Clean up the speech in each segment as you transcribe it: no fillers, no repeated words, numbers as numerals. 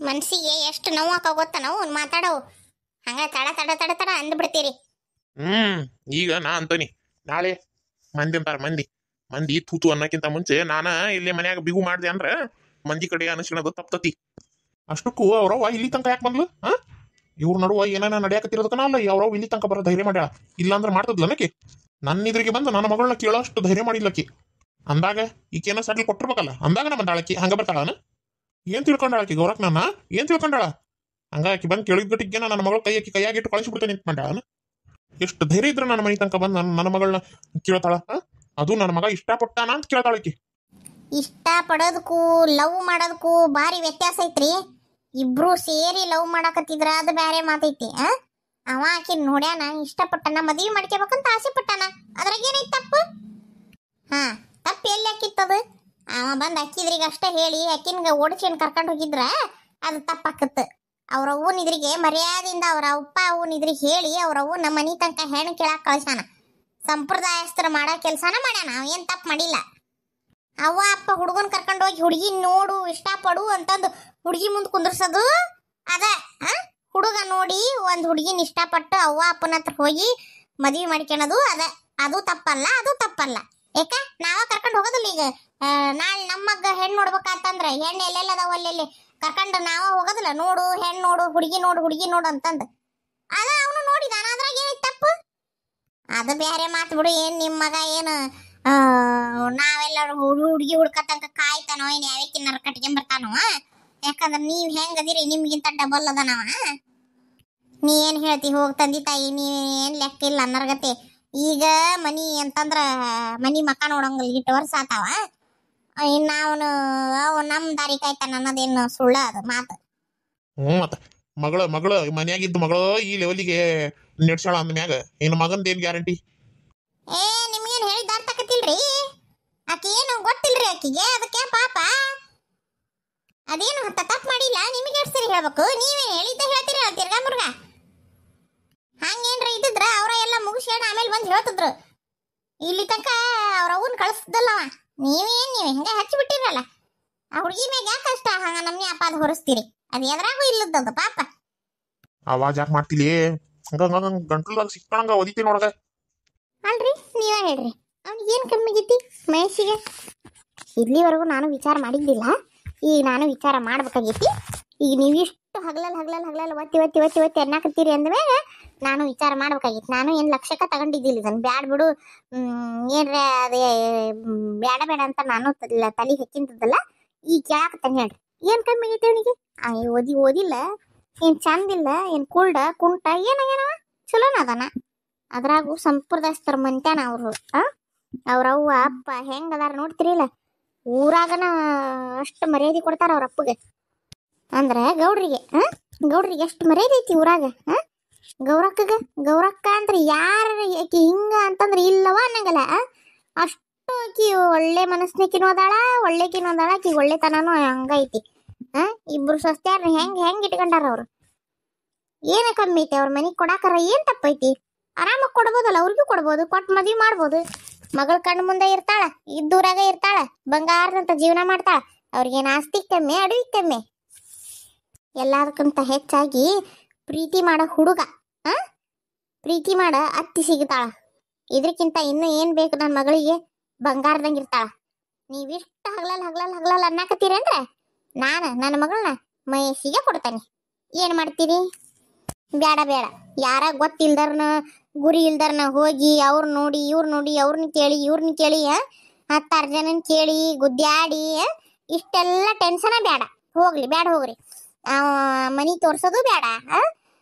ಮನ್ಸಿಗೆ ಎಷ್ಟು ನೋವಾಕ ಗೊತ್ತ ನಾವು ಮಾತಾಡವು ಹಂಗ ತಡ ತಡ ತಡ ತಡ ಅಂದ್ಬಿಡ್ತೀರಿ. ಈಗ ನಾ ಅಂತಾನಿ ನಾಳೆ ಮಂದಿ ಅಂತಾರ ಮಂದಿ ತೂತು ಅನ್ನಕ್ಕಿಂತ ಮುಂಚೆ ನಾನ ಇಲ್ಲಿ ಮನ್ಯಾಗ ಬಿಗು ಮಾಡ್ದೆ ಅಂದ್ರ ಮಂದಿ ಕಡೆ ಅನಿಸ್ಕೊಳ್ಳೋದು ತಪ್ತತಿ. ಅಷ್ಟಕ್ಕೂ ಅವ್ರವ್ವ ಇಲ್ಲಿ ತನಕ ಯಾಕೆ ಬಂದ್ಲು? ಇವ್ರ ನಡುವ ಏನಾನ ನಡೆಯಾಕತ್ತಿರೋದಕ್ಕನ ಅಲ್ಲ ಅವ್ರವ್ ಇಲ್ಲಿ ತನಕ ಬರೋ ಧೈರ್ಯ ಮಾಡ್ಯಾಳ. ಇಲ್ಲಾಂದ್ರೆ ಮಾಡ್ತದ್ಲನಕಿ ನನ್ನ ಇದ್ರಿಗೆ ಬಂದು ನನ್ನ ಮಗಳನ್ನ ಕೇಳೋಷ್ಟು ಧೈರ್ಯ ಮಾಡಿಲ್ಲಕಿ. ಅಂದಾಗ ಈಕೇನ ಸೆಟ್ಲ್ ಕೊಟ್ಟಿರ್ಬೇಕಲ್ಲ, ಅಂದಾಗ ನಾ ಬಂದಾಳಕಿ ಹಂಗ ಬರ್ತಾಳನ? ಏನ್ ತಿಳ್ಕೊಂಡಾಳಕಿ ಗೌರಕ್ ನನ್ನ ಏನ್ ತಿಳ್ಕೊಂಡಾಳ? ಹಂಗ ಆಕಿ ಬಂದು ಕೇಳಿದ ಗಟ್ಟಿಗೆ ನನ್ನ ಮಗಳ ಕೈಯಾಗಿಟ್ಟು ಕಳಿಸ್ಬಿಡ್ತೇನೆ ನಿಂತ ಮಾಡ್ಯಾಳನ? ಎಷ್ಟು ಧೈರ್ಯ ಇದ್ರೆ ನನ್ನ ಮನೆ ತನಕ ಬಂದು ನನ್ನ ಮಗಳನ್ನ ಕೇಳ್ತಾಳ? ಅದು ನನ್ನ ಮಗ ಇಷ್ಟಪಟ್ಟಾನ ಅಂತ ಕೇಳ್ತಾಳಕಿ. ಇಷ್ಟ ಪಡೋದಕ್ಕೂ ಲವ್ ಮಾಡೋದಕ್ಕೂ ಭಾರಿ ವ್ಯತ್ಯಾಸ ಐತ್ರಿ. ಇಬ್ರು ಸೇರಿ ಲವ್ ಮಾಡಕತ್ತಿದ್ರ ಅದು ಬ್ಯಾರೆ ಮಾತೈತಿ. ಅವ ಆಕಿ ನೋಡ್ಯಾನ, ಇಷ್ಟಪಟ್ಟನ, ಮದ್ವಿ ಮಾಡ್ಕೋಬೇಕಂತ ಆಸೆ ಪಟ್ಟಾನ. ಅದ್ರಾಗ ಏನೈತಿ ತಪ್ಪು? ತಪ್ಪು ಎಲ್ಲಿ ಹಾಕಿತ್ತದು? ಅವ ಬಂದ್ ಅಕ್ಕಿದ್ರಿಗೆ ಅಷ್ಟೇ ಹೇಳಿ ಅಕ್ಕಿನ್ಗ ಓಡಿಸ್ಕೊಂಡು ಕರ್ಕೊಂಡು ಹೋಗಿದ್ರ ಅದು ತಪ್ಪಾಕತ್ತು. ಅವ್ರ ಅವ್ವನ ಇದ್ರಿಗೆ ಮರ್ಯಾದಿಂದ ಅವ್ರ ಅಪ್ಪ ಅವ್ವನ ಇದ್ರಿಗೆ ಹೇಳಿ ಅವ್ರ ಅವ್ವ ನಮ್ಮ ಮನಿ ತನಕ ಹೆಣ್ಣು ಕೇಳಾಕ ಕಳ್ಸಾನ. ಸಂಪ್ರದಾಯಸ್ಥರ ಮಾಡೋ ಕೆಲಸನ ಮಾಡ್ಯಾನ. ಅವ ಏನ್ ತಪ್ಪು ಮಾಡಿಲ್ಲ. ಅವ್ವ ಅಪ್ಪ ಹುಡುಗನ್ ಕರ್ಕೊಂಡು ಹೋಗಿ ಹುಡುಗಿ ನೋಡು ಇಷ್ಟಪಡು ಅಂತಂದು ಹುಡುಗಿ ಮುಂದೆ ಕುಂದ್ರಸೋದು ಅದ. ಹುಡುಗ ನೋಡಿ ಒಂದ್ ಹುಡುಗಿನ ಇಷ್ಟಪಟ್ಟು ಅವ್ವ ಅಪ್ಪನ ಹತ್ರ ಹೋಗಿ ಮದ್ವಿ ಮಾಡ್ಕೊಳೋದು ಅದ. ಅದು ತಪ್ಪಲ್ಲ, ಅದು ತಪ್ಪಲ್ಲ. ಯಾಕ ನಾವ ಕರ್ಕೊಂಡು ಹೋಗೋದಿಲ್ಲ. ಈಗ ನಾಳೆ ನಮ್ಮಗ್ಗ ಹೆಣ್ಣು ನೋಡ್ಬೇಕಂತಂದ್ರೆ ಹೆಣ್ಣು ಎಲ್ಲೆಲ್ಲದಾವ ಅಲ್ಲೆಲ್ಲಿ ಕರ್ಕೊಂಡು ನಾವ ಹೋಗೋದಿಲ್ಲ. ನೋಡು ಹೆಣ್ಣು ನೋಡು, ಹುಡುಗಿ ನೋಡು ಅಂತಂದು ಅದ ಅವನು ನೋಡಿದಾನ. ಅದ್ರಾಗ ಏನೈತಿ ತಪ್ಪು? ಅದು ಬೇರೆ ಮಾತು ಬಿಡು. ಏನ್ ನಿಮ್ಮ ಮಗ ಏನು ನಾವೆಲ್ಲ ಹುಡುಗಿ ಹುಡ್ಕತಂಕ ಕಾಯ್ತಾನೋ ಏನ್ ಯಾವಕ್ಕಿನ್ನಾರ ಕಟ್ಕೊಂಬರ್ತಾನೋ? ಯಾಕಂದ್ರೆ ನೀವ್ ಹೆಂಗದಿರಿ ನಿಮ್ಗಿಂತ ಡಬಲ್ ಅದನವ. ನೀ ಏನ್ ಹೇಳ್ತಿ ಹೋಗ್ ತಂದಿ ತಾಯಿ, ನೀ ಏನ್ ಲೆಕ್ಕ ಇಲ್ಲ ಅನ್ನರ್ಗತೆ. ಈಗ ಮನಿ ಅಂತಂದ್ರ ಮನಿ ಮಕ್ಕ ನೋಡಂಗಿಲ್ಲ. ಇಟ್ಟು ವರ್ಷ ಆತಾವ. ಇನ್ನ ಅವನು ನಮ್ ದಾರಿ ಕಾಯ್ತಾನ ಅನ್ನೋದೇನು ಸುಳ್ಳ ಅದು ಮಾತು. ಮತ್ತ ಮಗಳ ಮನ್ಯಾಗಿದ್ದ ಮಗಳು ಈ ಲೆವೆಲಿಗೆ ನೆಡ್ಸಾಳ ಅಂದ್ಮ್ಯಾಗ ಇನ್ನು ಮಗಂದೇನ್ ಗ್ಯಾರಂಟಿ? ನಿಮ್ಗೇನ್ ಹೇಳಿದ ಅರ್ಥ ಆಕತಿಲ್ರಿ? ಆಕಿ ಏನು ಗೊತ್ತಿಲ್ರಿ ಆಕಿಗೆ. ಅದಕ್ಕೆ ಪಾಪ ಅದೇನು ತಪ್ಪು ಮಾಡಿಲ್ಲ. ನಿಮಗೆ ಎಷ್ಟು ಸರಿ ಹೇಳ್ಬೇಕು? ನೀವೇನು ಹೇಳಿದ್ದ ಹೇಳ್ತೀರಿ ತಿರ್ಗಾ ಮುರ್ಗ. ಹಂಗೇನ್ರ ಇದ್ದಿದ್ರ ಅವ್ರ ಎಲ್ಲ ಮುಗಿಸ್ಕೊಂಡು ಆಮೇಲೆ ಬಂದು ಹೇಳ್ತಿದ್ರು. ಇಲ್ಲಿ ತನಕ ಅವ್ರ ಅವನ್ ಕಳಿಸ್ದಲ್ಲವ. ನೀವ್ ಹಿಂಗ ಹಚ್ಚಿಬಿಟ್ಟಿರಲ್ಲ. ಆ ಹುಡುಗಿ ಮ್ಯಾಗ ಯಾಕೆ ಕಷ್ಟ ಹಂಗ ನಮ್ನಿ ಅಪಾದ ಹೊರಿಸ್ತೀರಿ? ಅದ್ ಎದ್ರಾಗೂ ಇಲ್ಲದದು ಪಾಪ. ಅವಾಜ್ ಯಾಕೆ ಮಾಡ್ತಿಲಿ? ಗಂಟ್ಲದಾಗ ಸಿಕ್ಕಂಗ ಒದಿತಿ ನೋಡಗ. ಅಲ್ರಿ ನೀವ ಹೇಳ್ರಿ, ಅವ್ನಿಗೆ ಏನ್ ಕಮ್ಮಿ ಆಗೈತಿ ಮಹೇಶಿಗೆ? ಇಲ್ಲಿವರೆಗೂ ನಾನು ವಿಚಾರ ಮಾಡಿದ್ದಿಲ್ಲ. ಈಗ ನಾನು ವಿಚಾರ ಮಾಡ್ಬೇಕಾಗೈತಿ. ಈಗ ನೀವಿಷ್ಟು ಹಗಲಲ್ಲಿ ಒತ್ತಿ ಅನ್ನಕತ್ತೀರಿ ಅಂದ್ಮೇಲೆ ನಾನು ವಿಚಾರ ಮಾಡ್ಬೇಕಾಗಿತ್ತು. ನಾನು ಏನ್ ಲಕ್ಷಕ್ಕ ತಗೊಂಡಿದ್ದಿಲ್ಲ ಇದನ್ನ. ಬ್ಯಾಡ್ ಬಿಡು ಏನ್ರ ಅದೇ ಬೇಡ ಅಂತ ನಾನು ತಲೆ ಹೆಚ್ಚಿಂತದಲ್ಲ. ಈಗ ಕೇಳಾಕತ್ತಾನ ಹೇಳ್ರಿ, ಏನ್ ಕಮ್ಮಿ ಆಗೈತಿ ಅವನಿಗೆ? ಓದಿಲ್ಲ, ಏನ್ ಚಂದಿಲ್ಲ, ಏನ್ ಕುಂಟ ಏನಾಗ್ಯಾನವ? ಚಲೋನ ಅದಾನ. ಅದ್ರಾಗೂ ಸಂಪ್ರದಾಯಸ್ಥರ ಮಂತ್ಯಾನ ಅವ್ರು. ಅವ್ರವ್ವ ಅಪ್ಪ ಹೆಂಗ ಅದಾರ ನೋಡ್ತಿರಿಲ್ಲ. ಊರಾಗನ ಅಷ್ಟು ಮರ್ಯಾದೆ ಕೊಡ್ತಾರ ಅವ್ರ ಅಪ್ಪಗೆ. ಅಂದ್ರೆ ಗೌಡ್ರಿಗೆ ಎಷ್ಟು ಮರ್ಯಾದೆ ಐತಿ ಊರಾಗ. ಗೌರಕ್ಕ ಅಂದ್ರೆ ಯಾರ ಹಿಂಗ ಅಂತಂದ್ರೆ ಇಲ್ಲವ ಅನ್ನಂಗಲ್ಲ. ಅಷ್ಟು ಆಕಿ ಒಳ್ಳೆ ಮನಸ್ಸಿನಕಿನೂ ಅದಾಳ, ಆಕಿ ಒಳ್ಳೆತನೂ ಹಂಗೈತಿ. ಇಬ್ರು ಸ್ವಸ್ತ್ಯಾರ ಹೆಂಗ್ ಇಟ್ಕೊಂಡಾರ ಅವ್ರು. ಏನ ಕಮ್ಮಿ ಐತಿ ಅವ್ರ ಮನಿಗ್ ಕೊಡಾಕರ? ಏನ್ ತಪ್ಪೈತಿ? ಆರಾಮಾಗಿ ಕೊಡ್ಬೋದಲ್ಲ, ಅವ್ರಿಗೂ ಕೊಡ್ಬೋದು, ಕೊಟ್ಟು ಮದ್ವಿ ಮಾಡ್ಬೋದು. ಮಗಳ ಕಣ್ಣು ಮುಂದೆ ಇರ್ತಾಳ, ಇದ್ದೂರಾಗ ಇರ್ತಾಳ, ಬಂಗಾರದಂತ ಜೀವನ ಮಾಡ್ತಾಳ. ಅವ್ರಿಗೇನು ಆಸ್ತಿ ಕಮ್ಮಿ, ಅಡವಿ ಕಮ್ಮಿ? ಎಲ್ಲದಕ್ಕಿಂತ ಹೆಚ್ಚಾಗಿ ಪ್ರೀತಿ ಮಾಡೋ ಹುಡುಗ, ಪ್ರೀತಿ ಮಾಡ ಅತ್ತಿ ಸಿಗ್ತಾಳ. ಇದ್ರಕ್ಕಿಂತ ಇನ್ನು ಏನ್ ಬೇಕು ನನ್ನ ಮಗಳಿಗೆ? ಬಂಗಾರದಂಗ ಇರ್ತಾಳ. ನೀವಿಷ್ಟು ಹಗಲಲ್ಲಿ ಅನ್ನಕತ್ತೀರಂದ್ರೆ ನಾನು ನನ್ನ ಮಗಳನ್ನ ಮಹೇಶಿಗೆ ಕೊಡ್ತಾನೆ. ಏನ್ ಮಾಡ್ತೀರಿ? ಬೇಡ ಯಾರ ಗೊತ್ತಿಲ್ದಾರನ ಗುರಿ ಇಲ್ದಾರನ ಹೋಗಿ ಅವ್ರ ನೋಡಿ ಅವ್ರನ್ನ ಕೇಳಿ 10 ಜನನ್ ಕೇಳಿ ಗುದ್ದಾಡಿ ಇಷ್ಟೆಲ್ಲ ಟೆನ್ಷನ್ ಬೇಡ. ಹೋಗ್ರಿ. ಮನಿ ತೋರ್ಸೋದು ಬೇಡ.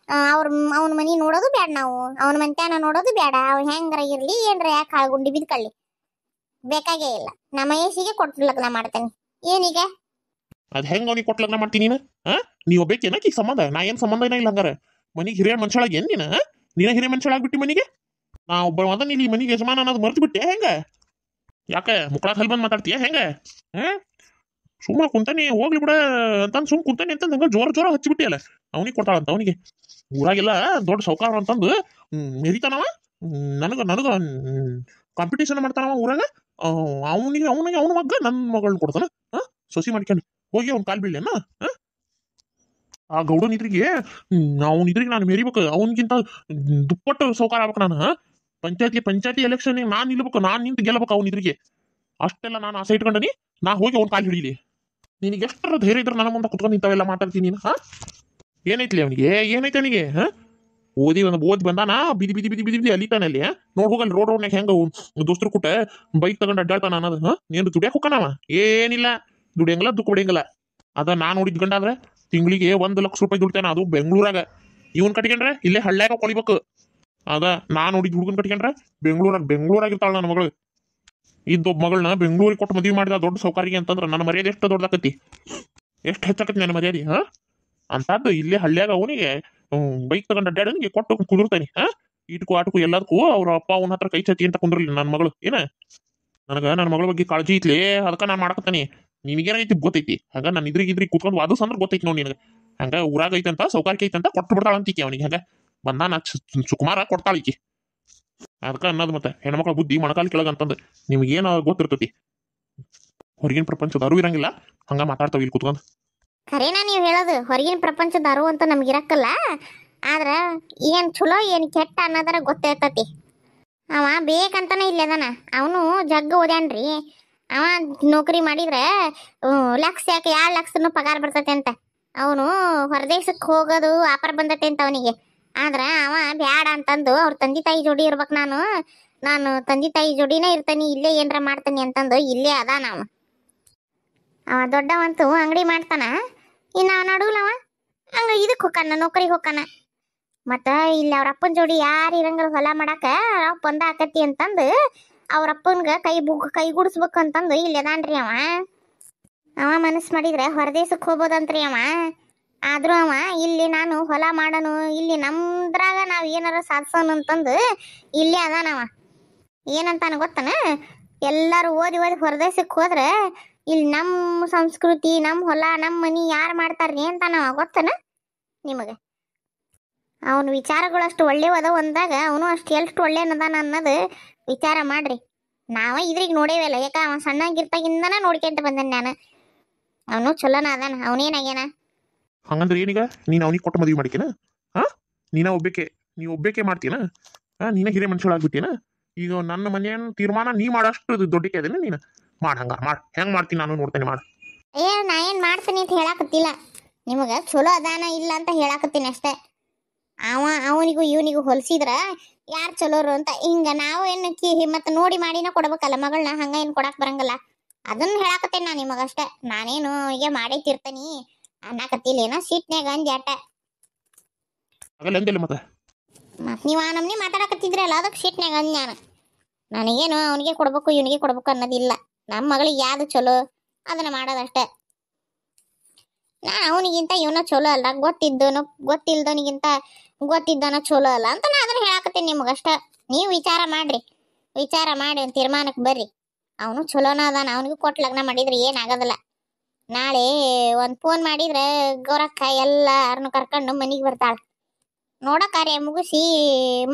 ಅವನ ಮನಿ ನೋಡೋದು ಬೇಡ. ನಾವು ಅವನ ಮಂತ್ಯಾನ ನೋಡೋದು ಬೇಡ. ಅವ್ ಹೆಂಗ್ರ ಇರ್ಲಿ ಏನ್ರ ಯಾಕೆ ಹಾಳ್ಗುಂಡಿ ಬಿದ್ಕೊಳ್ಳಿ, ಬೇಕಾಗೇ ಇಲ್ಲ. ನಮ್ಮ ಮಹೇಶಿಗೆ ಕೊಟ್ಟು ಲಗ್ನ ಮಾಡ್ತೇನೆ. ಏನೀಗ ಅದ್ ಹೆಂಗ ಅವ್ನಿಗೆ ಕೊಟ್ಟು ಲಗ್ನ ಮಾಡ್ತೀನಿ? ನೀವ್ ಬೇಕೇನಕಿ ಸಂಬಂಧ? ನಾ ಏನ್ ಸಂಬಂಧ ಇಲ್ಲ. ಹಂಗಾರ ಮನಿಗೆ ಹಿರಿಯ ಮನುಷ್ಯಳಾಗಿ ಏನ್ ನೀನ ಹಿರಿಯ ಮನುಷ್ಯಳಾಗ್ಬಿಟ್ಟಿ ಮನಿಗೆ? ನಾ ಒಬ್ಬ ಮದನ್ ಇಲ್ಲಿ ಮನಿಗೆ ಯಜಮಾನ ಅನ್ನೋದು ಮರ್ತು ಬಿಟ್ಟೆ ಹೆಂಗ? ಯಾಕೆ ಮುಕ್ಕಳ ಹಲ್ ಬಂದ್ ಮಾತಾಡ್ತೀಯ ಹೆಂಗ? ಸುಮ್ಮ ಕುಂತಾನೆ ಹೋಗ್ಲಿ ಬಿಡ ಅಂತಂದ್ ಸುಮ್ ಕುಂತಾನೆ ಅಂತಂದ್ ಹಂಗ ಜೋರ ಹಚ್ಚಿಬಿಟ್ಟಿಯಲ್ಲ. ಅವನಿಗೆ ಕೊಡ್ತಾಳಂತ. ಅವನಿಗೆ ಊರಾಗೆಲ್ಲ ದೊಡ್ಡ ಸೌಕಾರ ಅಂತಂದು ಮೆರಿತಾನವ. ನನಗ ಕಾಂಪಿಟೇಷನ್ ಮಾಡ್ತಾನವ ಊರಾಗ. ಅವನಿಗೆ ಅವನ ಮಗ ನನ್ನ ಮಗಳನ್ನ ಕೊಡ್ತಾನ ಸೊಸಿ ಮಾಡ್ಕೊಂಡು ಹೋಗಿ ಅವ್ನ ಕಾಲ್ ಬೀಳೇನ ಆ ಗೌಡನ ಇದ್ರಿಗೆ ಅವನ ಇದ್ರಿಗೆ ನಾನು ಮೆರಿಬೇಕು ಅವನಿಗಿಂತ ದುಪ್ಪಟ್ಟು ಸೌಕಾರ ಆಗ್ಬೇಕು ನಾನು ಪಂಚಾಯತಿ ಎಲೆಕ್ಷನ್ ನಾನು ನಿಲ್ಬೇಕು ನಾನು ನಿಂತು ಗೆಲ್ಲಬೇಕು ಅವನ ಇದ್ರಿಗೆ ಅಷ್ಟೆಲ್ಲ ನಾನು ಆಸೆ ಇಟ್ಕೊಂಡನಿ ನಾ ಹೋಗಿ ಅವ್ನ ಕಾಲ್ ಹಿಡೀಲಿ ನಿನಗೆ ಎಷ್ಟರ ಧೈರ್ಯ ಇದ್ರೆ ನನ್ನ ಮುಂದೆ ಕುತ್ಕೊಂಡು ಇಂಥವೆಲ್ಲ ಮಾತಾಡ್ತೀನಿ ನೀನು ಏನೈತ್ಲಿ ಅವನಿಗೆ ಏನೈತೆ ಅವನಿಗೆ ಓದಿ ಬಂದಾನ ಬಿದಿ ಅಲಿತಾನೆ ಅಲ್ಲಿ ನೋಡ್ ಹೋಗಲ್ಲ ರೋಡ್ನಾಗ ಹೆಂಗ ದೋಸ್ತರು ಕುಟ್ಟ ಬೈಕ್ ತಗೊಂಡು ಅಡ್ಡಾಡ್ತಾನ ಅನ್ನೋದು ನೀನು ದುಡಿಯಕ್ ಹೋಗಣವ ಏನಿಲ್ಲ ದುಡಿಯಂಗಿಲ್ಲ ದುಃಖ ಬಿಡಿಯಂಗಿಲ್ಲ ಅದ ನಾನು ನೋಡಿದ್ ಗಂಡ ಆದ್ರೆ ತಿಂಗಳಿಗೆ 1,00,000 ದುಡ್ತಾನ ಅದು ಬೆಂಗಳೂರಾಗ ಇವನ್ ಕಟ್ಕೊಂಡ್ರೆ ಇಲ್ಲೇ ಹಳ್ಳ್ಯಾಗ ಕೊಳಿಬೇಕು ಅದ ನಾನು ನೋಡಿದ್ ಹುಡುಗನ್ ಕಟ್ಕೊಂಡ್ರೆ ಬೆಂಗಳೂರಾಗಿರ್ತಾಳ ನನ್ನ ಮಗಳು ಇದ್ದೊಬ್ಬ ಮಗಳನ್ನ ಬೆಂಗಳೂರಿಗೆ ಕೊಟ್ಟು ಮದುವೆ ಮಾಡಿದ ದೊಡ್ಡ ಸೌಕಾರಿಗೆ ಅಂತಂದ್ರೆ ನನ್ನ ಮರ್ಯಾದೆ ಎಷ್ಟು ದೊಡ್ಡದಾಕತಿ ಎಷ್ಟು ಹೆಚ್ಚಾಕತಿ ನನ್ನ ಮರ್ಯಾದೆ ಅಂತದ್ದು ಇಲ್ಲೇ ಹಳ್ಳ್ಯಾಗ ಅವನಿಗೆ ಬೈಕ್ ತಗೊಂಡು ಅಡ್ಡಾಡನಿಗೆ ಕೊಟ್ಟು ಕುದುರ್ತಾನೆ ಇಟ್ಕು ಆಟಕು ಎಲ್ಲದಕ್ಕೂ ಅವ್ರ ಅಪ್ಪ ಅವನ ಹತ್ರ ಕೈ ಚತಿ ಅಂತ ಕುಂದ್ರಲಿ ನನ್ನ ಮಗಳು ನನ್ನ ಮಗಳ ಬಗ್ಗೆ ಕಾಳಜಿ ಐತ್ಲಿ ಅದಕ್ಕೆ ನಾನು ಮಾಡಕತ್ತಾನೆ ನಿನಗೇನೈತಿ ಗೊತ್ತೈತಿ ಹಂಗ ನಾನು ಇದ್ರಿಗೆ ಕುತ್ಕೊಂಡು ವಾದಸ್ ಅಂದ್ರೆ ಗೊತ್ತೈತಿ ನೋಡಿ ನಿನಗೆ ಹಂಗ ಊರಾಗ ಐತಂತ ಸೌಕಾರಿಕೆ ಐತಂತ ಕೊಟ್ಟು ಬಿಡ್ತಾಳಂತಿಕಿ ಅವನಿಗೆ ಹಂಗ ಬಂದಾನ ಸುಕುಮಾರ ಕೊಡ್ತಾಳಿಕಿ ಅದಕ್ಕೆ ಅನ್ನೋದು ಮತ್ತೆ ಹೆಣ್ಮಕ್ಳ ಬುದ್ಧಿ ಮೊಣಕಾಲು ಕೆಳಗಂತಂದು ನಿಮ್ಗೇನು ಗೊತ್ತಿರ್ತೈತಿ ಹೊರಗಿನ ಪ್ರಪಂಚದ ಅರಿವು ಇರಂಗಿಲ್ಲ ಹಂಗ ಮಾತಾಡ್ತಾವ ಇಲ್ಲಿ ಕುತ್ಕೊಂಡು ಖರೇನಾ ನೀವು ಹೇಳೋದು ಹೊರಗಿನ ಪ್ರಪಂಚದ ಅರಿವು ಅಂತ ನಮ್ಗಿರಕ್ಕಲ್ಲ ಆದ್ರ ಏನ್ ಚಲೋ ಏನ್ ಕೆಟ್ಟ ಅನ್ನೋದರ ಗೊತ್ತಿರ್ತತಿ ಅವ ಬೇಕಂತಾನೆ ಇಲ್ಲದನ ಅವನು ಜಗ್ಗ ಓದ್ಯಾನ್ರಿ ಅವ ನೌಕರಿ ಮಾಡಿದ್ರೆ ಲಕ್ಷ ಯಾಕೆ 2 ಲಕ್ಷನು ಪಗಾರ ಬರ್ತೈತೆ ಅಂತ ಅವನು ಹೊರದೇಶಕ್ಕೆ ಹೋಗೋದು ಆಫರ್ ಬಂದೈತೆ ಅಂತ ಅವನಿಗೆ ಆದ್ರ ಅವ ಬ್ಯಾಡ ಅಂತಂದು ಅವ್ರ ತಂದೆ ತಾಯಿ ಜೋಡಿ ಇರ್ಬೇಕು ನಾನು ತಂದೆ ತಾಯಿ ಜೋಡಿನೇ ಇರ್ತಾನೆ ಇಲ್ಲೇ ಏನ್ರ ಮಾಡ್ತಾನೆ ಅಂತಂದು ಇಲ್ಲೇ ಅದಾನ ಅವ ದೊಡ್ಡವಂತೂ ಅಂಗಡಿ ಮಾಡ್ತಾನ ಇನ್ನು ಅವ ನಡುವಲವ ಹಂಗ ಇದಕ್ಕೆ ಹೋಗಾನ ನೌಕರಿಗೆ ಹೋಗಾನ ಮತ್ತ ಇಲ್ಲಿ ಅವ್ರ ಅಪ್ಪನ ಜೋಡಿ ಯಾರು ಇರಂಗಿಲ್ಲ ಹೊಲ ಮಾಡಾಕ ಅಪ್ಪ ಒಂದ ಆಕತಿ ಅಂತಂದು ಅವ್ರ ಅಪ್ಪನ್ಗ ಕೈಗೂಡಿಸ್ಬೇಕು ಅಂತಂದು ಇಲ್ಲಿ ಅದಾನ್ರಿ ಅವ ಮನಸ್ಸು ಮಾಡಿದ್ರೆ ಹೊರದೇಶಕ್ಕೆ ಹೋಗ್ಬೋದಂತ್ರಿ ಆದ್ರೂ ಅವ ಇಲ್ಲಿ ನಾನು ಹೊಲ ಮಾಡನು ಇಲ್ಲಿ ನಮ್ದ್ರಾಗ ನಾವ್ ಏನಾರ ಸಾಧಿಸೋನು ಅಂತಂದು ಇಲ್ಲೇ ಅದಾನವ ಏನಂತಾನ ಗೊತ್ತನ ಎಲ್ಲಾರು ಓದಿ ಹೊರದೇಶಕ್ಕೆ ಹೋದ್ರೆ ಇಲ್ಲಿ ನಮ್ಮ ಸಂಸ್ಕೃತಿ ನಮ್ಮ ಹೊಲ ನಮ್ಮ ಮನಿ ಯಾರು ಮಾಡ್ತಾರ್ರಿ ಅಂತಾನವ ಗೊತ್ತನ ನಿಮಗೆ ಅವನ ವಿಚಾರಗಳು ಅಷ್ಟು ಒಳ್ಳೆವದ ಒಂದಾಗ ಅವನು ಅಷ್ಟು ಎಷ್ಟು ಒಳ್ಳೆಯನದಾನ ಅನ್ನೋದು ವಿಚಾರ ಮಾಡ್ರಿ ನಾವ ಇದ್ರಿಗೆ ನೋಡೇವಲ್ಲ ಯಾಕ ಅವ ಸಣ್ಣಗಿರ್ತಾಗಿಂದನ ನೋಡ್ಕೊಂತ ಬಂದನ್ ನಾನು ಅವನು ಚಲೋನ ಅದಾನ ಅವನೇನಾಗ್ಯಾನ ಹಂಗಂದ್ರೆ ಏನೀಗ ನೀನು ಅವನಿಗೆ ಕೊಟ್ಟು ಮದುವೆ ಮಾಡಿಕೇನ ನೀ ಒಬ್ಬೇಕೆ ಮಾಡ್ತೀನ ನೀನ ಹಿರೇ ಮನುಷ್ಯಳಾಗ್ಬಿಟ್ಟೇನ ಈಗ ನನ್ನ ಮನೆಯ ತೀರ್ಮಾನ ನೀ ಮಾಡಷ್ಟು ದೊಡ್ಡಕ್ಕೆ ಅದೇನ ನೀನು ಮಾಡ್ ಹೆಂಗ್ ಮಾಡ್ತೀನಿ ನಾನು ನೋಡ್ತೇನೆ ಮಾಡ ನಾ ಏನ್ ಮಾಡ್ತೀನಿ ಅಂತ ಹೇಳಾಕತ್ತಿಲ್ಲ ನಿಮಗ ಚಲೋ ಅದಾನ ಇಲ್ಲ ಅಂತ ಹೇಳಾಕತ್ತೀನಿ ಅಷ್ಟೇ ಅವನಿಗೂ ಇವನಿಗೂ ಹೊಲ್ಸಿದ್ರ ಯಾರು ಚಲೋರು ಅಂತ ಹಿಂಗ ನಾವು ಏನು ಮತ್ತೆ ನೋಡಿ ಮಾಡಿನ ಕೊಡ್ಬೇಕಲ್ಲ ಮಗಳನ್ನ ಹಂಗ ಏನ್ ಕೊಡಾಕ್ ಬರಂಗಲ್ಲ ಅದನ್ನ ಹೇಳಾಕತ್ತೇನೆ ನಾ ನಿಮಗಷ್ಟೇ ನಾನೇನು ಈಗ ಮಾಡೈತಿರ್ತಾನಿ ಅನ್ನಕತ್ತಿಲ್ಲ ಏನೋ ಸೀಟ್ನ್ಯಾಗ ಅಂದ್ಯಾಟ ಮತ್ತೆ ನೀವ್ ಆ ನಮ್ನಿ ಮಾತಾಡಕತ್ತಿದ್ರಲ್ಲ ಅದಕ್ಕೆ ಸೀಟ್ನ್ಯಾಗ ಅಂದ್ ನನಗೇನು ಅವನಿಗೆ ಕೊಡ್ಬೇಕು ಇವನಿಗೆ ಕೊಡ್ಬೇಕು ಅನ್ನೋದಿಲ್ಲ ನಮ್ಮ ಮಗಳಿಗೆ ಯಾವ್ದು ಚಲೋ ಅದನ್ನ ಮಾಡೋದಷ್ಟೇ ಅವನಿಗಿಂತ ಇವನ ಚಲೋ ಅಲ್ಲ ಗೊತ್ತಿಲ್ದವನಿಗಿಂತ ಗೊತ್ತಿದ್ದನ ಚಲೋ ಅಲ್ಲ ಅಂತ ನಾ ಅದನ್ನ ಹೇಳಾಕತ್ತೀನಿ ನಿಮಗಷ್ಟ ನೀವು ವಿಚಾರ ಮಾಡಿ ಒಂದು ತೀರ್ಮಾನಕ್ಕೆ ಬರ್ರಿ ಅವನು ಚಲೋನ ಅದಾನ ಅವನಿಗೂ ಕೊಟ್ಟು ಲಗ್ನ ಮಾಡಿದ್ರೆ ಏನಾಗೋದಿಲ್ಲ ನಾಳೆ ಒಂದು ಫೋನ್ ಮಾಡಿದ್ರೆ ಗೌರಕ್ಕ ಎಲ್ಲಾರನ್ನು ಕರ್ಕೊಂಡು ಮನೆಗೆ ಬರ್ತಾಳ ನೋಡೋ ಕಾರ್ಯ ಮುಗಿಸಿ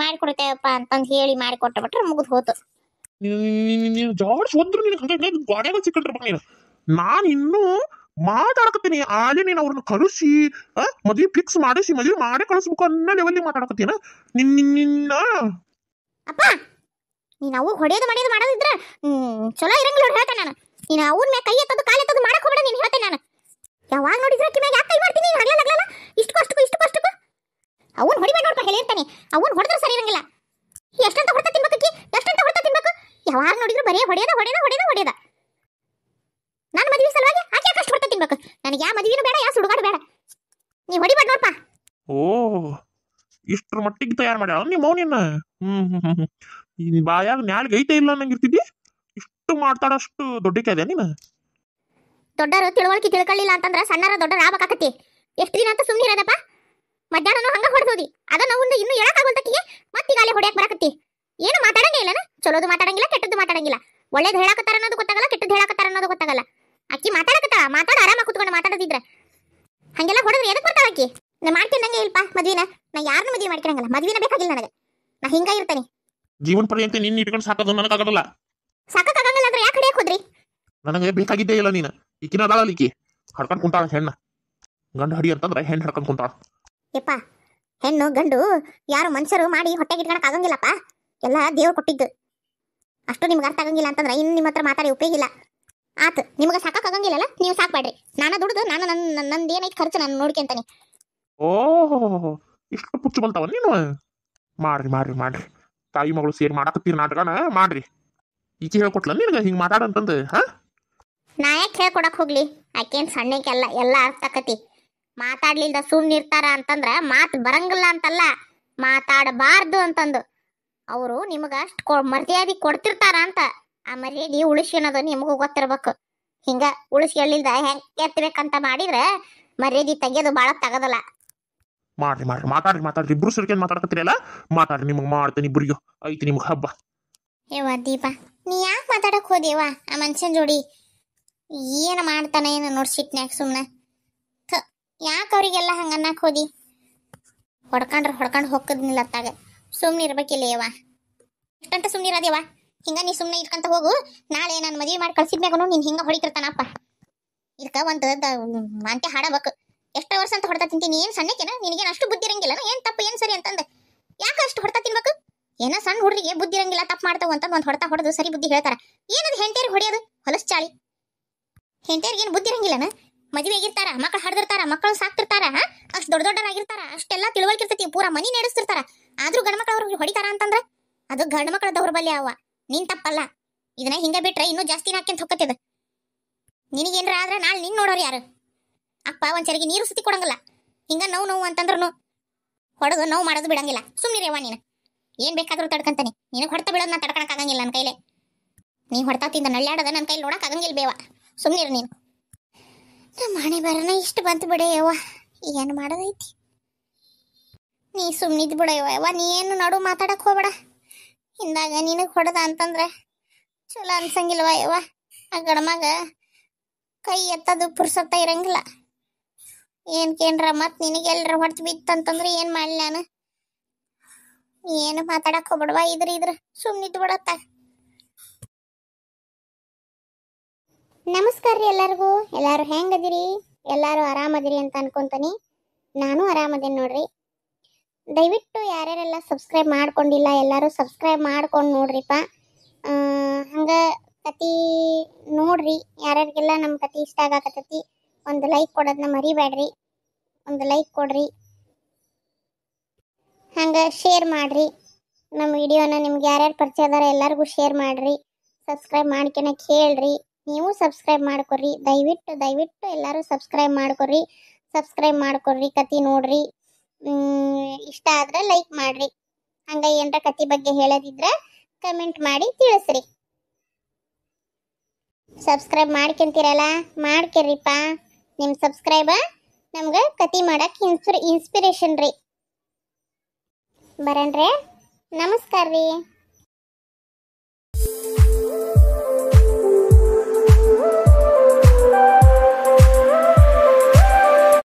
ಮಾಡಿಕೊಡ್ತೇವಪ್ಪ ಅಂತಂದು ಹೇಳಿ ಮಾಡಿಕೊಟ್ಬಿಟ್ರೆ ಮುಗಿದು ಹೋತು ನಾನು ಇನ್ನೂ ಮಾತಾಡಕತ್ತೀನಿ ಆಲೆ ನೀನು ಅವ್ರನ್ನ ಕಳಿಸಿ ಮದ್ವೆ ಫಿಕ್ಸ್ ಮಾಡಿಸಿ ಮದ್ವೆ ಮಾಡೇ ಕಳಿಸ್ಬೇಕು ಅನ್ನೋ ಲೆವೆಲ್ ಮಾತಾಡಕತ್ತೀನ ನಿನ್ನ ಅಪ್ಪ ನೀನು ಅವು ಹೊಡೆಯೋದು ಮಾಡೋದಿದ್ರೆ ಚಲೋ ಇರಂಗಿಲ್ಲ ಹೇಳ್ತೇನೆ ನಾನು ನೀನು ಅವನ ಮ್ಯಾಗ ಕೈ ಎತ್ತದು ಕಾಲು ಎತ್ತದು ಮಾಡಕ್ ಹೋಗ್ಬೇಡ ನೀನು ಹೇಳ್ತೇನೆ ನಾನು ಯಾವಾಗ ನೋಡಿದ್ರೆ ಕಿಮ್ಯಾಗ ಯಾಕೆ ಕೈ ಮಾಡ್ತೀನಿ ಹಗ್ಲಲ್ಲ ಇಷ್ಟಕ್ಕೂ ಅವನ್ ಹೊಡಿಬೇಡ ನೋಡ್ಪ ಹೇಳಿರ್ತಾನೆ ಅವನ್ ಹೊಡೆದ್ರೆ ಸರಿ ಇರಂಗಿಲ್ಲ ಎಷ್ಟಂತ ಹೊಡ್ತಾ ತಿನ್ಬೇಕು ಯಾವಾಗ ನೋಡಿದ್ರು ಬರೀ ಹೊಡೆಯೋದ ನಾನು ಮದುವೆ ಸಲುವಾಗಿ ಆಕೆ ಕಷ್ಟ ಹೊಡ್ತಾ ತಿನ್ಬೇಕು ನನಗೆ ಯಾವ ಮದುವೆನೂ ಬೇಡ ಯಾವ ಸುಡುಗಾಡು ಬೇಡ ನೀ ಹೊಡಿಬೇಡ ನೋಡ್ಪ ಓ ಇಷ್ಟರ ಮಟ್ಟಿಗೆ ತಯಾರು ಮಾಡ್ಯಾಳ ನಿಮ್ಮ ಮೌನಿಯನ್ನ ಈ ಬಾಯಾಗ ನ್ಯಾಲ್ಗೆ ಐತೆ ಇಲ್ಲ ಅನ್ನಂಗಿರ್ತಿದ್ದಿ ಇಷ್ಟು ಮಾಡ್ತಾಡಷ್ಟು ದೊಡ್ಡಕ್ಕೆ ಅದೇ ನೀನು ದೊಡ್ಡರು ತಿಳುವಳಿಕೆ ತಿಳ್ಕೊಳ್ಳಿಲ್ಲ ಅಂತಂದ್ರೆ ಸಣ್ಣರ ದೊಡ್ಡರ ಆಗ್ಬೇಕಾಕತಿ ಎಷ್ಟು ದಿನ ಅಂತ ಸುಮ್ಮನೆ ಇರೋದಪ್ಪ ಮಧ್ಯಾಹ್ನ ಹಂಗ ಹೊಡೆದೋದಿ ಅದ ನಾವು ಇನ್ನು ಹೇಳಕ್ಕಾಗಲ್ತಕ್ಕಿಗೆ ಮತ್ತೀಗಾಲೆ ಹೊಡ್ಯಾಕ್ ಬರಕತ್ತಿ ಏನು ಮಾತಾಡಂಗೇ ಇಲ್ಲನ ಚಲೋದು ಮಾತಾಡಂಗಿಲ್ಲ ಕೆಟ್ಟದ್ದು ಮಾತಾಡಂಗಿಲ್ಲ ಒಳ್ಳೇದು ಹೇಳಕತ್ತಾರ ಅನ್ನೋದು ಗೊತ್ತಾಗಲ್ಲ ಕೆಟ್ಟದ್ದು ಹೇಳಕತ್ತಾರ ಅನ್ನೋದು ಗೊತ್ತಾಗಲ್ಲ ಅಕ್ಕಿ ಮಾತಾಡಕತ್ತಾಳ ಮಾತಾಡ ಆರಾಮಾಗಿ ಕುತ್ಕೊಂಡು ಮಾತಾಡೋದಿದ್ರೆ ಹಂಗೆಲ್ಲ ಹೊಡೆದ್ರೆ ಎದಕ್ಕೆ ಬರ್ತಾಳ ಅಕ್ಕಿ ನಾ ಮಾಡ್ತಿದ್ದಂಗೆ ಇಲ್ಪ ಮದ್ವಿನ ನಾ ಯಾರನ್ನೂ ಮದುವೆ ಮಾಡ್ಕೊಳಂಗಿಲ್ಲ ಮದ್ವಿನ ಬೇಕಾಗಿಲ್ಲ ನನಗೆ ನಾ ಹಿಂಗ ಇರ್ತಾನೆ ಜೀವನ ಪರ್ಯಂತ ನಿನ್ನ ಇಟ್ಕೊಂಡು ಸಾಕೋದು ನನಗಾಗಲ್ಲ ಸಾಕಾಗಂಗಿಲ್ಲ ಅಂದ್ರೆ ಯಾಕೆ ಹಿಡಿಯಕ್ ಹೋದ್ರಿ? ನನಗೆ ಬೇಕಾಗಿದ್ದೇ ಇಲ್ಲ ನೀನು. ಈಕಿನ ಅದಾಳ ಈಕಿ ಹಡ್ಕೊಂಡ್ ಕುಂತಾಳ ಹೆಣ್ಣ. ಗಂಡ ಹಡಿ ಅಂತಂದ್ರೆ ಹೆಣ್ಣು ಹಡ್ಕೊಂಡ್ ಕುಂತಾಳ. ಯಪ್ಪ, ಹೆಣ್ಣು ಗಂಡು ಯಾರು ಮನುಷ್ಯರು ಮಾಡಿ ಹೊಟ್ಟೆಗೆ ಇಟ್ಕೊಳಕ್ ಆಗಂಗಿಲ್ಲಪ್ಪ. ಎಲ್ಲ ದೇವ್ರು ಕೊಟ್ಟಿದ್ದು. ಅಷ್ಟು ನಿಮ್ಗೆ ಅರ್ಥ ಆಗಂಗಿಲ್ಲ ಅಂತಂದ್ರೆ ಇನ್ನು ನಿಮ್ಮ ಹತ್ರ ಮಾತಾಡಿ ಉಪಯೋಗ ಇಲ್ಲ. ಆತು, ನಿಮ್ಗೆ ಸಾಕಾಗಂಗಿಲ್ಲಲ್ಲ, ನೀವು ಸಾಕ್ಬೇಡ್ರಿ. ನಾನು ದುಡ್ದು ನಾನು ನಂದು ಏನೈತೆ ಖರ್ಚು ನಾನು ನೋಡ್ಕೊಂತಾನೆ. ಓಹೋ, ಇಷ್ಟು ಪುಚ್ಚು ಬಲ್ತಾವ ನೀನು. ಮಾಡ್ರಿ ಮಾಡ್ರಿ ಮಾಡ್ರಿ, ತಾಯಿ ಮಗಳು ಸೇರಿ ಮಾಡಾಕತ್ತೀರಿ ನಾಟಕನ ಮಾಡ್ರಿ. ಈಚೆ ಹೇಳ್ಕೊಟ್ಲ ನಿನಗೆ ಹಿಂಗೆ ಮಾತಾಡಂತಂದು? ಹಾ, ನಾ ಯಾಕೆ ಹೇಳ್ಕೊಡಕ್ ಹೋಗ್ಲಿ? ಆಕೇನ್ ಸಣ್ಣಕ್ಕೆಲ್ಲ ಎಲ್ಲ ಅರ್ಥ ಆಕತಿ. ಮಾತಾಡ್ಲಿಲ್ದ ಸುಮ್ಮನಿರ್ತಾರ ಅಂತಂದ್ರ ಮಾತು ಬರಂಗಿಲ್ಲ ಅಂತಲ್ಲ, ಮಾತಾಡಬಾರ್ದು ಅಂತಂದು. ಅವರು ನಿಮಗ ಅಷ್ಟು ಮರ್ಯಾದೆ ಕೊಡ್ತಿರ್ತಾರ ಅಂತ. ಆ ಮರ್ಯಾದೆ ಉಳಿಸಿ ಅನ್ನೋದು ನಿಮಗೂ ಗೊತ್ತಿರ್ಬೇಕು. ಹಿಂಗ ಉಳಿಸಿ ಹೇಳಿಲ್ದ ಹೆಂಗ್ ಎತ್ತಬೇಕಂತ ಮಾಡಿದ್ರೆ ಮರ್ಯಾದೆ ತೆಗಿಯೋದು ಬಾಳ ತಗದಲ್ಲ. ಮಾಡ್ರಿ ಮಾಡ್ರಿ, ಮಾತಾಡ್ರಿ ಇಬ್ರು ಸೇರ್ಕೊಂಡು ಮಾತಾಡಕತ್ತೀರಲ್ಲ, ಮಾತಾಡ್ರಿ. ನಿಮಗೆ ಮಾಡ್ತೀನಿ ಇಬ್ರಿಗೂ, ಐತಿ ನಿಮ್ಗೆ ಹಬ್ಬ. ಏವ ದೀಪ, ನೀ ಯಾಕೆ ಮಾತಾಡಕ್ ಹೋದೇವ ಆ ಮನುಷ್ಯನ ಜೋಡಿ? ಏನು ಮಾಡ್ತಾನೆ ಏನು ನೋಡ್ಸಿಟ್ನ್ಯಾಕ ಸುಮ್ಮನೆ. ಯಾಕೆ ಅವ್ರಿಗೆಲ್ಲ ಹಂಗೆ ಅನ್ನಕ್ಕೆ ಹೋದಿ? ಹೊಡ್ಕೊಂಡು ಹೋಗದ್ನಿಲ್ಲ ಅತ್ತಾಗ ಸುಮ್ಮನೆ ಇರ್ಬೇಕಿಲ್ಲ ಯವ್ವ. ಎಷ್ಟಂತ ಸುಮ್ಮನೆ ಇರೋದೇವ? ಹಿಂಗ ನೀ ಸುಮ್ಮನೆ ಇಟ್ಕೊಂತ ಹೋಗು. ನಾಳೆ ನಾನು ಮದುವೆ ಮಾಡಿ ಕಳ್ಸಿದ್ಮ್ಯಾಗನು ನೀನು ಹಿಂಗೆ ಹೊಡಿತಿರ್ತಾನಪ್ಪ. ಇದಕ್ಕೆ ಒಂದು ಅಂತ್ಯ ಹಾಡಬೇಕು. ಎಷ್ಟೋ ವರ್ಷ ಅಂತ ಹೊಡ್ತಾ ತಿಂತೀನಿ. ಏನು ಸಣ್ಣಕ್ಕೆನ ನಿನಗೇನು ಅಷ್ಟು ಬುದ್ಧಿ ಇರಂಗಿಲ್ಲ? ಏನು ತಪ್ಪು ಏನು ಸರಿ ಅಂತಂದೆ ಯಾಕೆ ಅಷ್ಟು ಹೊಡ್ತಾ ತಿನ್ಬೇಕು? ಏನೋ ಸಣ್ಣ ಹುಡುಗಿಗೆ ಬುದ್ಧಿ ಇರಂಗಿಲ್ಲ, ತಪ್ಪು ಮಾಡ್ತಾವ ಅಂತ ಒಂದು ಹೊಡ್ತಾ ಹೊಡೆದು ಸರಿ ಬುದ್ಧಿ ಹೇಳ್ತಾರ. ಏನದು ಹೆಂಡತಿಯರಿಗೆ ಹೊಡೆಯೋದು? ಹೊಲಸ್ ಚಾಳಿ. ಹೆಂಡತಿಯರಿಗೆ ಏನು ಬುದ್ಧಿ ಇರಂಗಿಲ್ಲನ? ಮದುವೆ ಆಗಿರ್ತಾರ, ಮಕ್ಕಳು ಹಡ್ದಿರ್ತಾರ, ಮಕ್ಕಳು ಸಾಕ್ತಿರ್ತಾರ, ಅಷ್ಟು ದೊಡ್ಡವರಾಗಿರ್ತಾರ, ಅಷ್ಟೆಲ್ಲ ತಿಳುವಳಿಕೆ ಇರ್ತೈತಿ, ಪೂರಾ ಮನಿ ನಡೆಸ್ತಿರ್ತಾರ. ಆದ್ರೂ ಗಂಡ ಮಕ್ಕಳು ಅವ್ರಿಗೆ ಹೊಡಿತಾರ ಅಂತಂದ್ರೆ ಅದು ಗಂಡ ಮಕ್ಕಳ ದೌರ್ಬಲ್ಯ ಅವ, ನೀನ್ ತಪ್ಪಲ್ಲ. ಇದನ್ನ ಹಿಂಗ ಬಿಟ್ರೆ ಇನ್ನೂ ಜಾಸ್ತಿ ಹಾಕ್ಯಂತ ಹೊಕ್ಕತ್ತಿದ. ನಿನಗೇನ್ರ ಆದ್ರೆ ನಾಳೆ ನಿನ್ ನೋಡೋರು ಯಾರು? ಅಪ್ಪ ಒಂದ್ಸರಿಗೆ ನೀರು ಸುತ್ತಿ ಕೊಡಂಗಿಲ್ಲ. ಹಿಂಗ ನೋವು ಅಂತಂದ್ರು ಹೊಡೆದು ನೋವು ಮಾಡೋದು ಬಿಡಂಗಿಲ್ಲ. ಸುಮ್ಮನಿರೇವ ನೀನು. ಏನ್ ಬೇಕಾದ್ರೂ ತಡ್ಕಂತಾನೆ. ನಿನಗೆ ಹೊಡ್ತಾ ಬಿಡೋದನ್ನ ತಡ್ಕೊಳಕ್ ಆಗಂಗಿಲ್ಲ ನನ್ನ ಕೈಲೆ. ನೀ ಹೊಡ್ತಾ ತಿಂದ ನಳ್ಳ್ಯಾಡೋದ ನನ್ನ ಕೈಲಿ ನೋಡಕ್ ಆಗಂಗಿಲ್ಲ ಬೇವ. ಸುಮ್ಮನಿರು ನೀನು. ನಮ್ಮ ಹಣೆ ಬರನ ಇಷ್ಟು ಬಂತು ಬಿಡ ಯವ್ವ, ಏನು ಮಾಡೋದೈತಿ? ನೀ ಸುಮ್ಮನಿದ್ ಬಿಡ ಯವ್ವ, ನೀ ಏನು ನಡು ಮಾತಾಡಕ್ ಹೋಗ್ಬೇಡ. ಹಿಂದಾಗ ನಿನಗೆ ಹೊಡೆದ ಅಂತಂದ್ರೆ ಚಲೋ ಅನ್ಸಂಗಿಲ್ವ ಯವ್ವ? ಆ ಗಡಮಗ ಕೈ ಎತ್ತದು ಪುರ್ಸತ್ತ ಇರಂಗಿಲ್ಲ. ಏನ್ರ ಮತ್ ನಿನಗೆಲ್ರ ಹೊಡ್ತು ಬಿತ್ತಂತಂದ್ರೆ ಏನ್ ಮಾಡ್ಲಿ ನಾನು? ಏನು ಮಾತಾಡಕ್ ಹೋಗ್ಬಿಡ್ವಾ, ಇದ್ರ ಸುಮ್ಮನಿದ್ ಬಿಡತ್ತ. ನಮಸ್ಕಾರ ರೀ ಎಲ್ಲರಿಗೂ. ಎಲ್ಲರೂ ಹೆಂಗದಿರಿ? ಎಲ್ಲರೂ ಆರಾಮದಿರಿ ಅಂತ ಅನ್ಕೊಂತಾನೆ. ನಾನು ಆರಾಮದೇನಿ ನೋಡ್ರಿ. ದಯವಿಟ್ಟು ಯಾರ್ಯಾರೆಲ್ಲ ಸಬ್ಸ್ಕ್ರೈಬ್ ಮಾಡ್ಕೊಂಡಿಲ್ಲ ಎಲ್ಲರೂ ಸಬ್ಸ್ಕ್ರೈಬ್ ಮಾಡ್ಕೊಂಡು ನೋಡ್ರಿಪ್ಪ. ಹಂಗ ಕತಿ ನೋಡ್ರಿ. ಯಾರ್ಯಾರಿಗೆಲ್ಲ ನಮ್ಮ ಕತಿ ಇಷ್ಟ ಆಗಾಕತ್ತೈತಿ ಒಂದು ಲೈಕ್ ಕೊಡೋದನ್ನ ಮರಿಬೇಡ್ರಿ. ಒಂದು ಲೈಕ್ ಕೊಡ್ರಿ. ಹಂಗ ಶೇರ್ ಮಾಡ್ರಿ. ನಮ್ಮ ವಿಡಿಯೋನ ನಿಮ್ಗೆ ಯಾರ್ಯಾರು ಪರಿಚಯ ಅದಾರ ಎಲ್ಲರಿಗೂ ಶೇರ್ ಮಾಡ್ರಿ. ಸಬ್ಸ್ಕ್ರೈಬ್ ಮಾಡ್ಕೊನ ಕೇಳ್ರಿ. ನೀವು ಸಬ್ಸ್ಕ್ರೈಬ್ ಮಾಡ್ಕೊರಿ. ದಯವಿಟ್ಟು ಎಲ್ಲರೂ ಸಬ್ಸ್ಕ್ರೈಬ್ ಮಾಡ್ಕೊರಿ. ಕತಿ ನೋಡ್ರಿ. ಇಷ್ಟ ಆದ್ರೆ ಲೈಕ್ ಮಾಡ್ರಿ. ಹಂಗ ಏನರ ಕತಿ ಬಗ್ಗೆ ಹೇಳೋದಿದ್ರೆ ಕಮೆಂಟ್ ಮಾಡಿ ತಿಳಿಸ್ರಿ. ಸಬ್ಸ್ಕ್ರೈಬ್ ಮಾಡ್ಕೊಂತೀರಲ್ಲ, ಮಾಡ್ಕೊರಿಪ್ಪ. ನಿಮ್ಮ ಸಬ್ಸ್ಕ್ರೈಬ ನಮ್ಗೆ ಕತಿ ಮಾಡಕ್ ಇನ್ಸ್ಪಿರೇಷನ್ ರೀ. ಬರನ್ರೆ. ನಮಸ್ಕಾರ ರೀ.